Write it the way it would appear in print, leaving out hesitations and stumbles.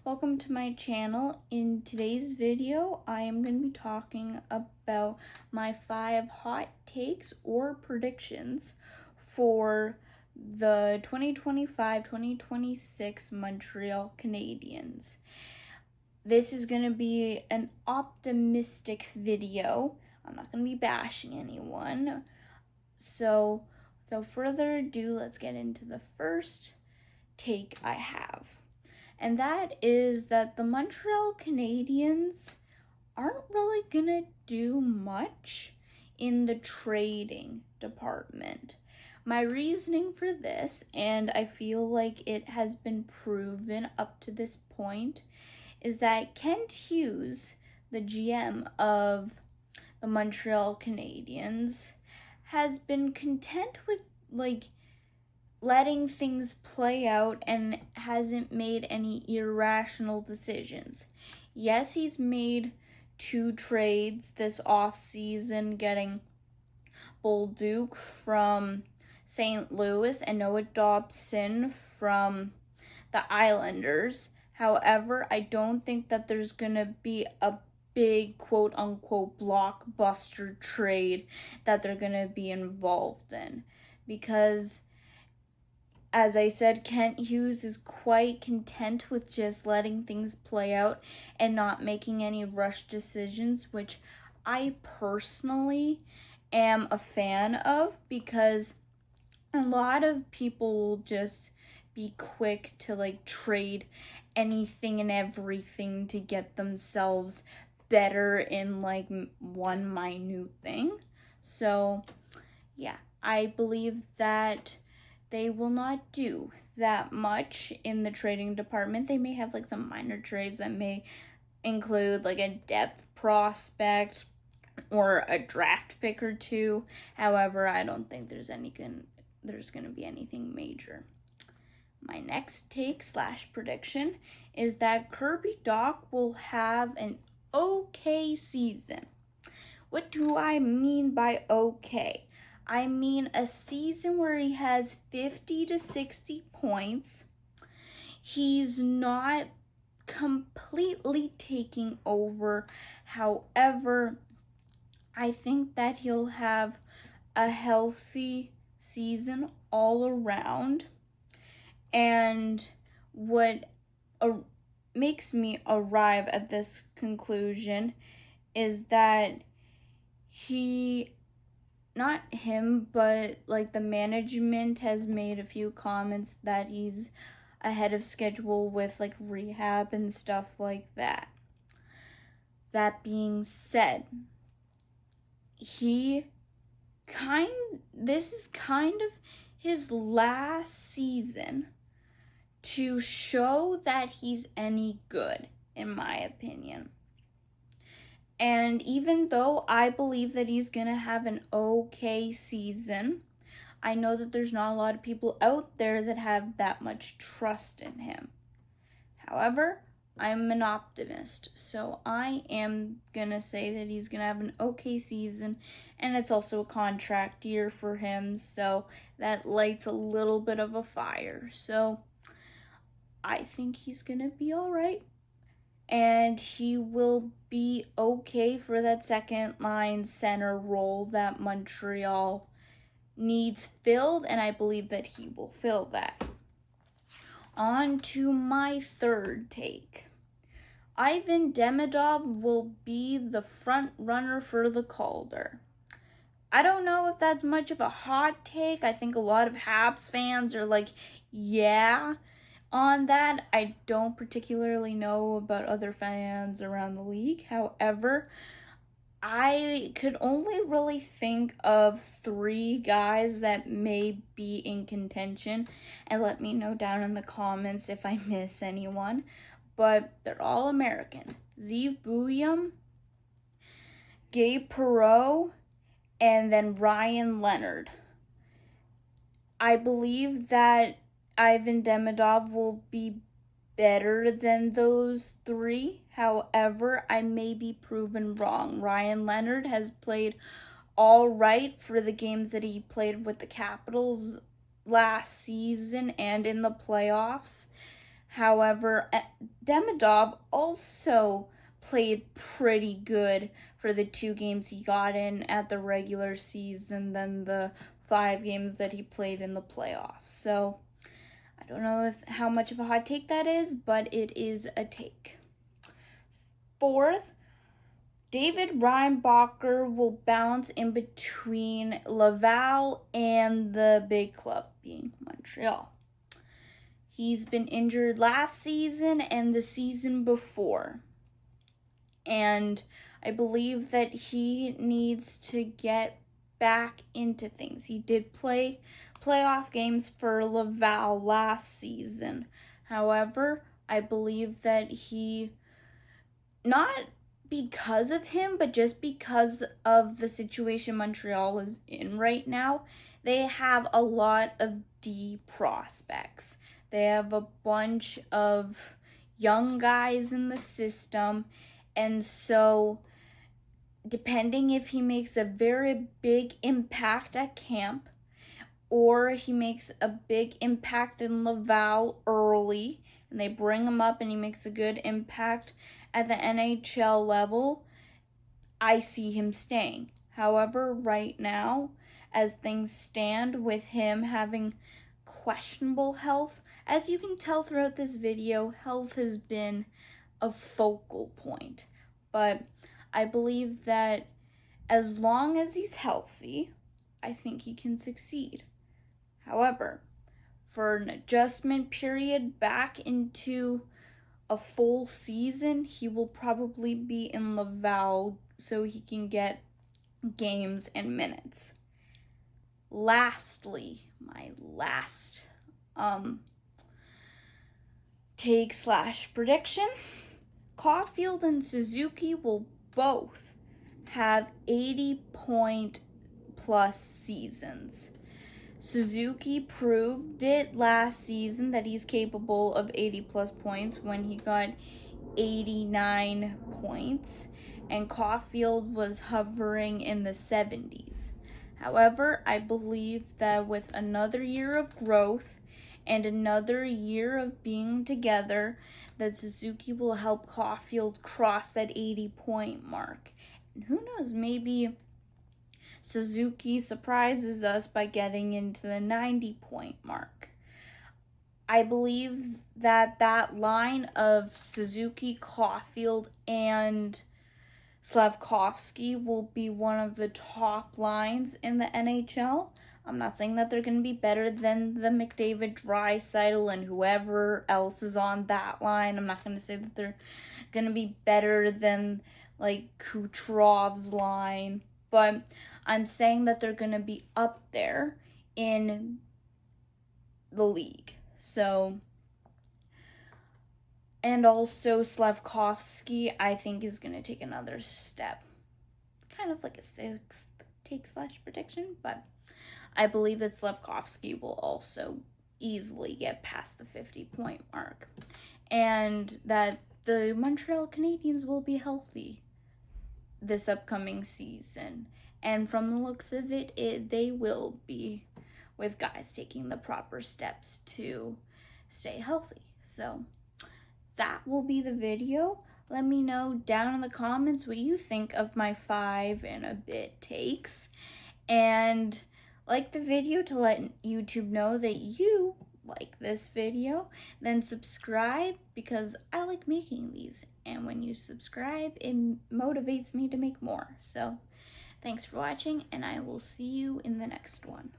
Welcome to my channel. In today's video, I am going to be talking about my 5 hot takes or predictions for the 2025-2026 Montreal Canadiens. This is going to be an optimistic video. I'm not going to be bashing anyone. So, without further ado, let's get into the first take I have. And that is that the Montreal Canadiens aren't really gonna do much in the trading department. My reasoning for this, and I feel like it has been proven up to this point, is that Kent Hughes, the GM of the Montreal Canadiens, has been content with letting things play out and hasn't made any irrational decisions. Yes, he's made 2 trades this offseason, getting Bolduc from St. Louis and Noah Dobson from the Islanders. However, I don't think that there's going to be a big quote-unquote blockbuster trade that they're going to be involved in, because as I said, Kent Hughes is quite content with just letting things play out and not making any rush decisions, which I personally am a fan of, because a lot of people will just be quick to trade anything and everything to get themselves better in one minute thing. So yeah, I believe that they will not do that much in the trading department. They may have some minor trades that may include a depth prospect or a draft pick or two. However, I don't think there's going to be anything major. My next take / prediction is that Kirby Dach will have an okay season. What do I mean by okay? I mean a season where he has 50 to 60 points. He's not completely taking over. However, I think that he'll have a healthy season all around. And what makes me arrive at this conclusion is that not him, but the management has made a few comments that he's ahead of schedule with rehab and stuff like that. That being said, this is kind of his last season to show that he's any good, in my opinion. And even though I believe that he's going to have an okay season, I know that there's not a lot of people out there that have that much trust in him. However, I'm an optimist, so I am going to say that he's going to have an okay season, and it's also a contract year for him, so that lights a little bit of a fire. So I think he's going to be all right. And he will be okay for that second line center role that Montreal needs filled, and I believe that he will fill that. On to my third take. Ivan Demidov will be the front runner for the Calder. I don't know if that's much of a hot take. I think a lot of Habs fans are yeah, on that. I don't particularly know about other fans around the league. However, I could only really think of 3 guys that may be in contention, and let me know down in the comments if I miss anyone, but they're all American. Zeev Bouillon, Gabe Perreault, and then Ryan Leonard. I believe that Ivan Demidov will be better than those 3. However, I may be proven wrong. Ryan Leonard has played all right for the games that he played with the Capitals last season and in the playoffs. However, Demidov also played pretty good for the 2 games he got in at the regular season, then the 5 games that he played in the playoffs. So I don't know how much of a hot take that is, but it is a take. Fourth, David Reinbacher will bounce in between Laval and the big club, being Montreal. He's been injured last season and the season before. And I believe that he needs to get back into things. He did play playoff games for Laval last season. However, I believe that not because of him, but just because of the situation Montreal is in right now, they have a lot of D prospects. They have a bunch of young guys in the system, and so depending if he makes a very big impact at camp or he makes a big impact in Laval early and they bring him up and he makes a good impact at the NHL level, I see him staying. However, right now, as things stand with him having questionable health, as you can tell throughout this video, health has been a focal point. But I believe that as long as he's healthy, I think he can succeed. However, for an adjustment period back into a full season, he will probably be in Laval so he can get games and minutes. Lastly, my last take / prediction, Caulfield and Suzuki will both have 80-point plus seasons. Suzuki proved it last season that he's capable of 80 plus points when he got 89 points, and Caulfield was hovering in the 70s. However, I believe that with another year of growth and another year of being together, that Suzuki will help Caulfield cross that 80-point mark. And who knows, maybe Suzuki surprises us by getting into the 90-point mark. I believe that line of Suzuki, Caulfield, and Slafkovsky will be one of the top lines in the NHL. I'm not saying that they're going to be better than the McDavid, Draisaitl, and whoever else is on that line. I'm not going to say that they're going to be better than like Kucherov's line, but I'm saying that they're going to be up there in the league. So, and also Slafkovsky, I think, is going to take another step. Kind of like a 6th take / prediction, but I believe that Slafkovsky will also easily get past the 50-point mark. And that the Montreal Canadiens will be healthy this upcoming season. And from the looks of it, they will be, with guys taking the proper steps to stay healthy. So that will be the video. Let me know down in the comments what you think of my 5 and a bit takes. And like the video to let YouTube know that you like this video. Then subscribe, because I like making these. And when you subscribe, it motivates me to make more. So thanks for watching, and I will see you in the next one.